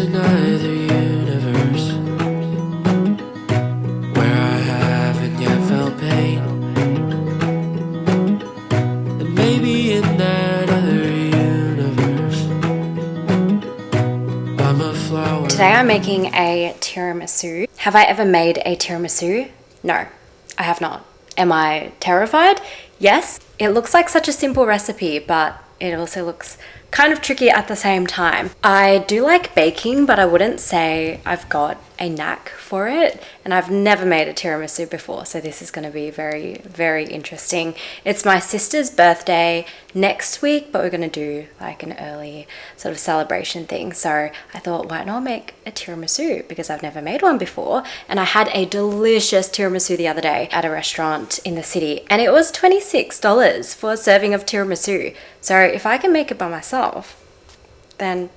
another universe where I haven't yet felt pain, and maybe in that other universe I'm a flower. Today I'm making a tiramisu. Have I ever made a tiramisu? No, I have not. Am I terrified? Yes. It looks like such a simple recipe, but it also looks kind of tricky at the same time. I do like baking, but I wouldn't say I've got a knack for it, and I've never made a tiramisu before, so this is going to be very, very interesting. It's my sister's birthday next week, but we're going to do like an early sort of celebration thing, so I thought, why not make a tiramisu, because I've never made one before. And I had a delicious tiramisu the other day at a restaurant in the city, and it was $26 for a serving of tiramisu. So if I can make it by myself, then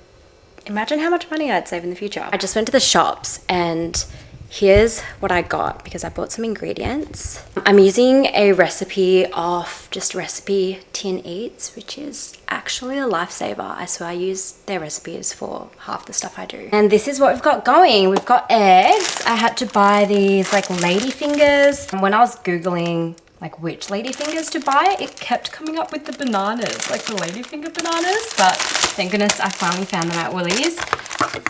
imagine how much money I'd save in the future. I just went to the shops and here's what I got because I bought some ingredients. I'm using a recipe off just Recipe Tin Eats, which is actually a lifesaver. I swear I use their recipes for half the stuff I do. And this is what we've got going. We've got eggs. I had to buy these like lady fingers. And when I was Googling like which ladyfingers to buy, it kept coming up with the bananas, like the ladyfinger bananas, but thank goodness I finally found them at Woolies.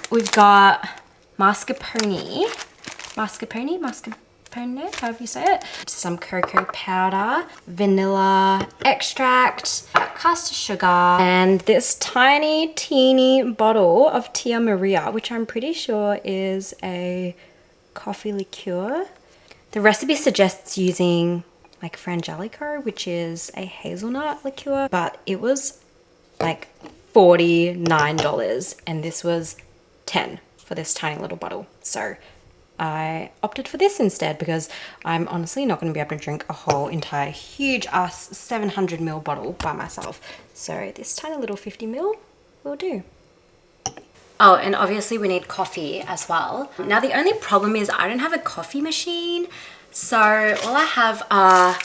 We've got mascarpone, however you say it, some cocoa powder, vanilla extract, caster sugar, and this tiny teeny bottle of Tia Maria, which I'm pretty sure is a coffee liqueur. The recipe suggests using like Frangelico, which is a hazelnut liqueur, but it was like $49 and this was $10 for this tiny little bottle. So I opted for this instead because I'm honestly not going to be able to drink a whole entire huge ass 700ml bottle by myself. So this tiny little 50ml will do. Oh, and obviously we need coffee as well. Now the only problem is I don't have a coffee machine. So all I have are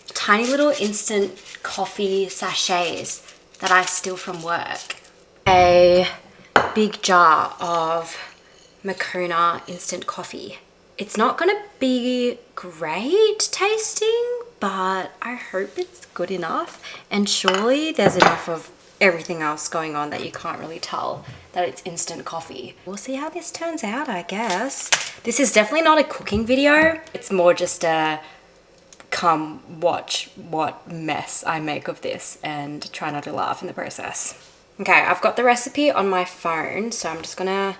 tiny little instant coffee sachets that I steal from work. A big jar of Moccona instant coffee. It's not gonna be great tasting, but I hope it's good enough. And surely there's enough of everything else going on that you can't really tell that it's instant coffee. We'll see how this turns out, I guess. This is definitely not a cooking video. It's more just a come watch what mess I make of this and try not to laugh in the process. Okay, I've got the recipe on my phone, so I'm just gonna,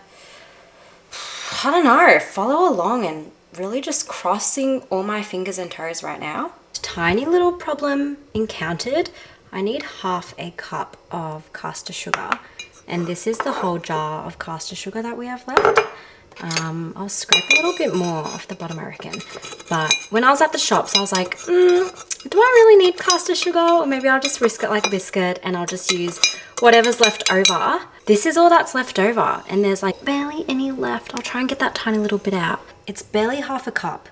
I don't know, follow along and really just crossing all my fingers and toes right now. Tiny little problem encountered. I need half a cup of caster sugar, and this is the whole jar of caster sugar that we have left. I'll scrape a little bit more off the bottom, I reckon. But when I was at the shops, I was like, do I really need caster sugar? Or maybe I'll just risk it like a biscuit and I'll just use whatever's left over. This is all that's left over, and there's like barely any left. I'll try and get that tiny little bit out. It's barely half a cup,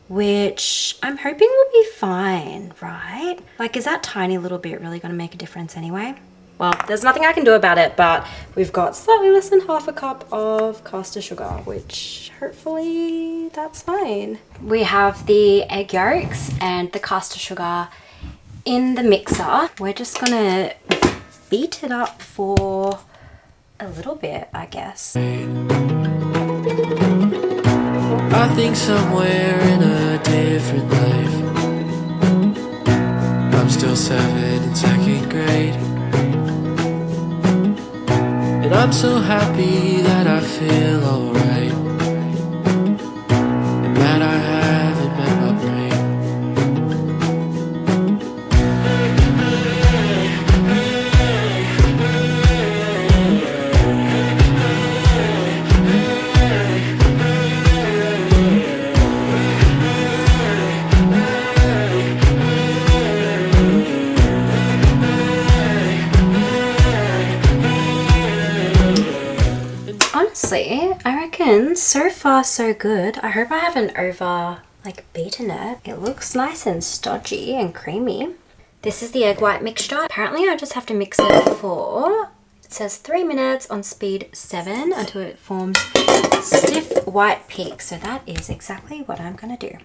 which I'm hoping will be fine, right? Like, is that tiny little bit really gonna make a difference anyway? Well, there's nothing I can do about it, but we've got slightly less than half a cup of caster sugar, which hopefully that's fine. We have the egg yolks and the caster sugar in the mixer. We're just gonna beat it up for a little bit, I guess. I think somewhere in a different life I'm still 7 in 2nd grade, and I'm so happy that I feel alright, and that I haven't met my brain. Honestly, I reckon so far so good. I hope I haven't over like beaten it. It looks nice and stodgy and creamy. This is the egg white mixture. Apparently I just have to mix it for It says 3 minutes on speed 7 until it forms stiff white peaks. So that is exactly what I'm gonna do.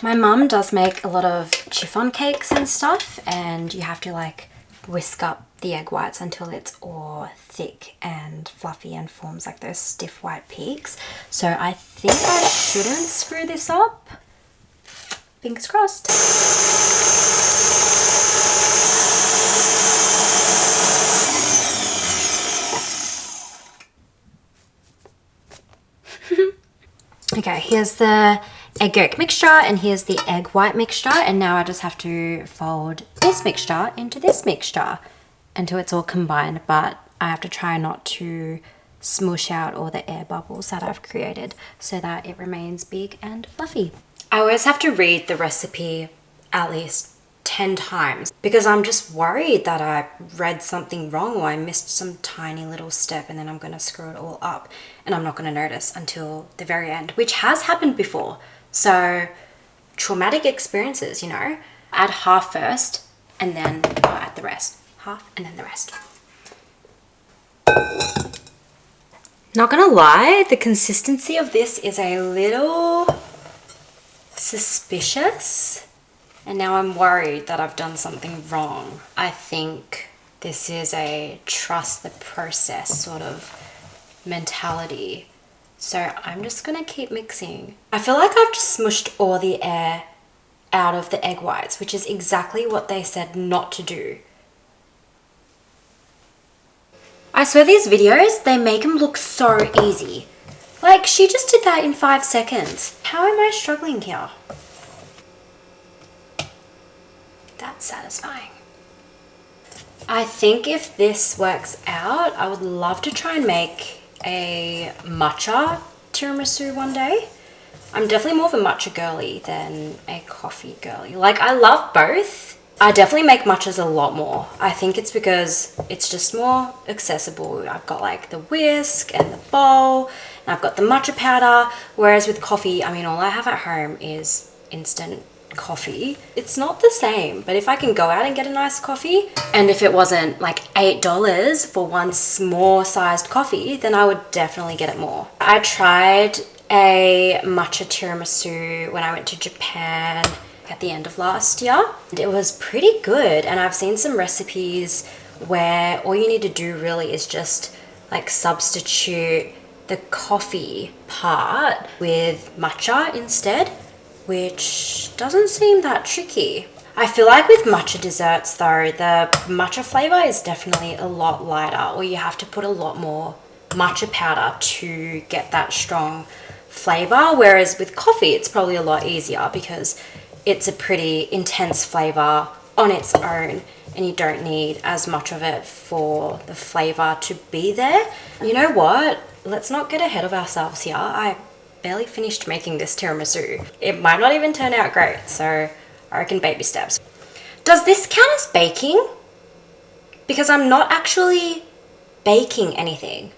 My mum does make a lot of chiffon cakes and stuff, and you have to like whisk up the egg whites until it's all thick and fluffy and forms like those stiff white peaks. So I think I shouldn't screw this up. Fingers crossed. Okay, here's the egg yolk mixture and here's the egg white mixture, and now I just have to fold this mixture into this mixture until it's all combined, but I have to try not to smoosh out all the air bubbles that I've created so that it remains big and fluffy. I always have to read the recipe at least 10 times because I'm just worried that I read something wrong or I missed some tiny little step and then I'm going to screw it all up and I'm not going to notice until the very end, which has happened before. So traumatic experiences, you know. Add half first and then add the rest. Half and then the rest. Not gonna lie, the consistency of this is a little suspicious. And now I'm worried that I've done something wrong. I think this is a trust the process sort of mentality. So I'm just gonna keep mixing. I feel like I've just smushed all the air out of the egg whites, which is exactly what they said not to do. I swear these videos, they make them look so easy. Like, she just did that in 5 seconds. How am I struggling here? That's satisfying. I think if this works out, I would love to try and make a matcha tiramisu one day. I'm definitely more of a matcha girly than a coffee girly. Like, I love both. I definitely make matchas a lot more. I think it's because it's just more accessible. I've got like the whisk and the bowl, and I've got the matcha powder. Whereas with coffee, I mean, all I have at home is instant coffee. It's not the same, but if I can go out and get a nice coffee, and if it wasn't like $8 for one small sized coffee, then I would definitely get it more. I tried a matcha tiramisu when I went to Japan at the end of last year. It was pretty good, and I've seen some recipes where all you need to do really is just like substitute the coffee part with matcha instead, which doesn't seem that tricky. I feel like with matcha desserts though, the matcha flavor is definitely a lot lighter, or you have to put a lot more matcha powder to get that strong flavor, whereas with coffee it's probably a lot easier because it's a pretty intense flavor on its own and you don't need as much of it for the flavor to be there. You know what? Let's not get ahead of ourselves here. I barely finished making this tiramisu. It might not even turn out great, so I reckon baby steps. Does this count as baking? Because I'm not actually baking anything.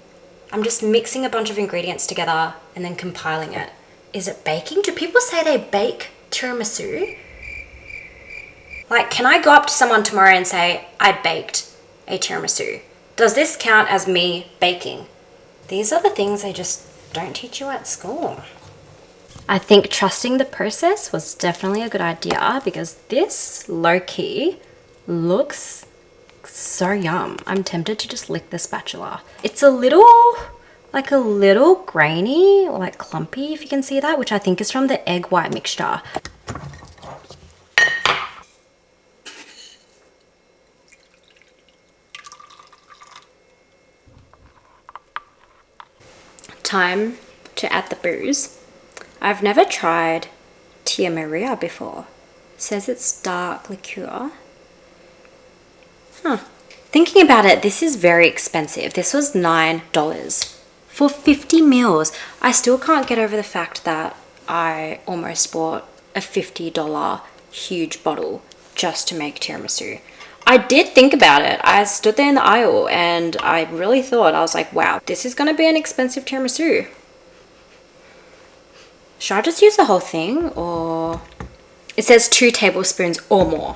I'm just mixing a bunch of ingredients together and then compiling it. Is it baking? Do people say they bake tiramisu? Like, can I go up to someone tomorrow and say, I baked a tiramisu? Does this count as me baking? These are the things they just don't teach you at school. I think trusting the process was definitely a good idea because this low-key looks so yum. I'm tempted to just lick the spatula. It's a little grainy, or like clumpy, if you can see that, which I think is from the egg white mixture. Time to add the booze. I've never tried Tia Maria before. It says it's dark liqueur. Huh. Thinking about it, this is very expensive. This was $9 for 50 mils. I still can't get over the fact that I almost bought a $50 huge bottle just to make tiramisu. I did think about it. I stood there in the aisle and I really thought, I was like, wow, this is going to be an expensive tiramisu. Should I just use the whole thing, or... It says 2 tablespoons or more.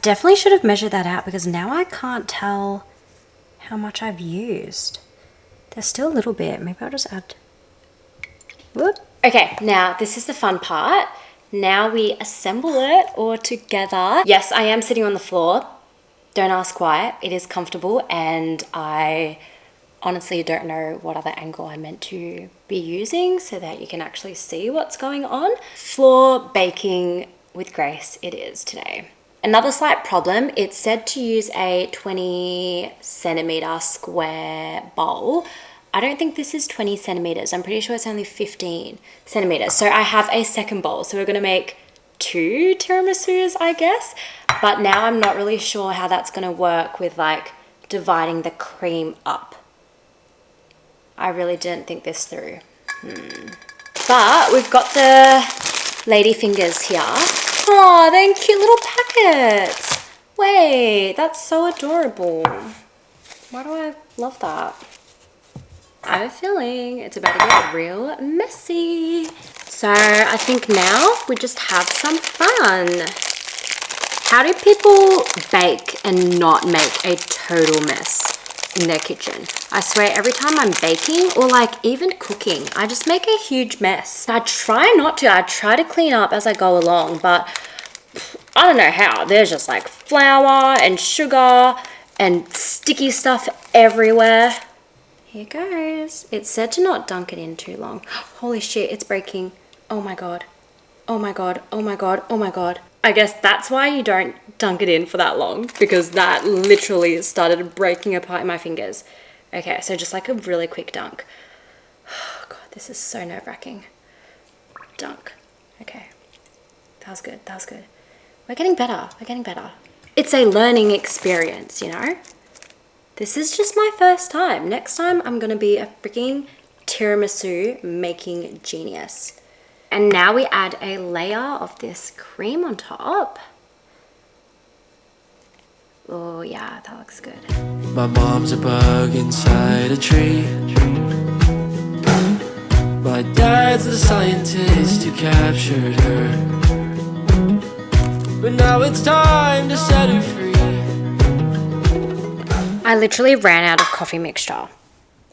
definitely should have measured that out because now I can't tell how much I've used. There's still a little bit. Maybe I'll just add. Whoop. Okay, now this is the fun part. Now we assemble it all together. Yes, I am sitting on the floor. Don't ask why. It is comfortable, and I honestly don't know what other angle I'm meant to be using so that you can actually see what's going on. Floor baking with grace it is today. Another slight problem, it's said to use a 20 centimeter square bowl. I don't think this is 20 centimeters. I'm pretty sure it's only 15 centimeters. So I have a second bowl. So we're gonna make 2 tiramisus, I guess. But now I'm not really sure how that's gonna work with like dividing the cream up. I really didn't think this through. But we've got the lady fingers here. Oh, they're in cute little packets. Wait, that's so adorable. Why do I love that? I have a feeling it's about to get real messy. So I think now we just have some fun. How do people bake and not make a total mess in their kitchen? I swear every time I'm baking or like even cooking, I just make a huge mess. I try not to. I try to clean up as I go along, but I don't know how. There's just like flour and sugar and sticky stuff everywhere. Here goes. It's said to not dunk it in too long. Holy shit, it's breaking. Oh my god. Oh my god. Oh my god. Oh my god. I guess that's why you don't dunk it in for that long, because that literally started breaking apart in my fingers. Okay, so just like a really quick dunk. Oh god, this is so nerve-wracking. Dunk. Okay. That was good. That was good. We're getting better. We're getting better. It's a learning experience, you know? This is just my first time. Next time, I'm gonna be a freaking tiramisu making genius. And now we add a layer of this cream on top. Oh yeah, that looks good. My mom's a bug inside a tree. My dad's the scientist who captured her. But now it's time to set her free. I literally ran out of coffee mixture.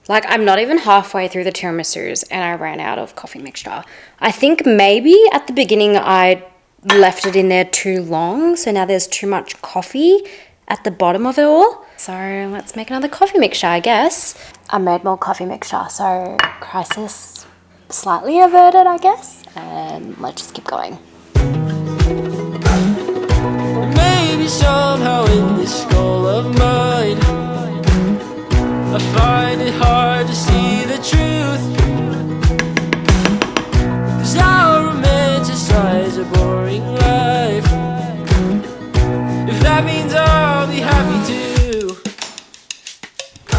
Like, I'm not even halfway through the tiramisus and I ran out of coffee mixture. I think maybe at the beginning I left it in there too long, so now there's too much coffee at the bottom of it all. So let's make another coffee mixture, I guess. I made more coffee mixture, so crisis slightly averted, I guess. And let's just keep going. Maybe somehow in this skull of mine, I find it hard to see the truth. 'Cause I'll romanticize a boring life. If that means I'll be happy too.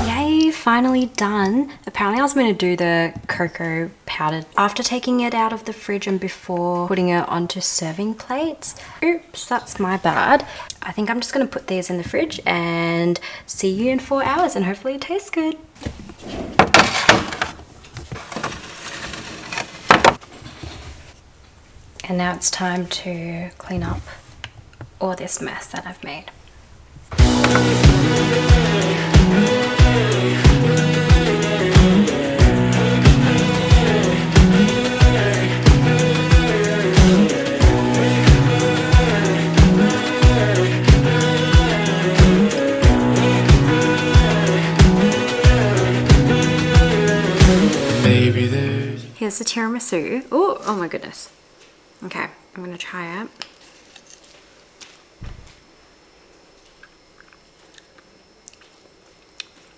Yay, finally done. Apparently I was going to do the cocoa powder after taking it out of the fridge and before putting it onto serving plates. Oops, that's my bad. I think I'm just going to put these in the fridge and see you in 4 hours and hopefully it tastes good. And now it's time to clean up all this mess that I've made. Maybe there's Here's the tiramisu. Oh my goodness. Okay, I'm gonna try it.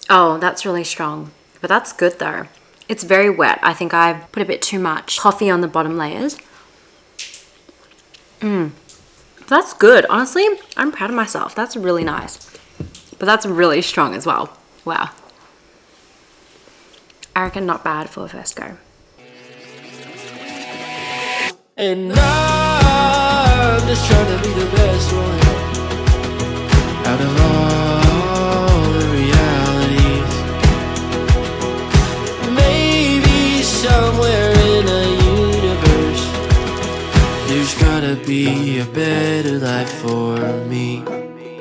Oh, that's really strong, but that's good though. It's very wet. I think I've put a bit too much coffee on the bottom layers. That's good. Honestly, I'm proud of myself. That's really nice. But that's really strong as well. Wow. I reckon not bad for the first go. and I'm just trying to be the best one out of all the realities. Maybe somewhere in a universe there's gotta gotta be a better life for me.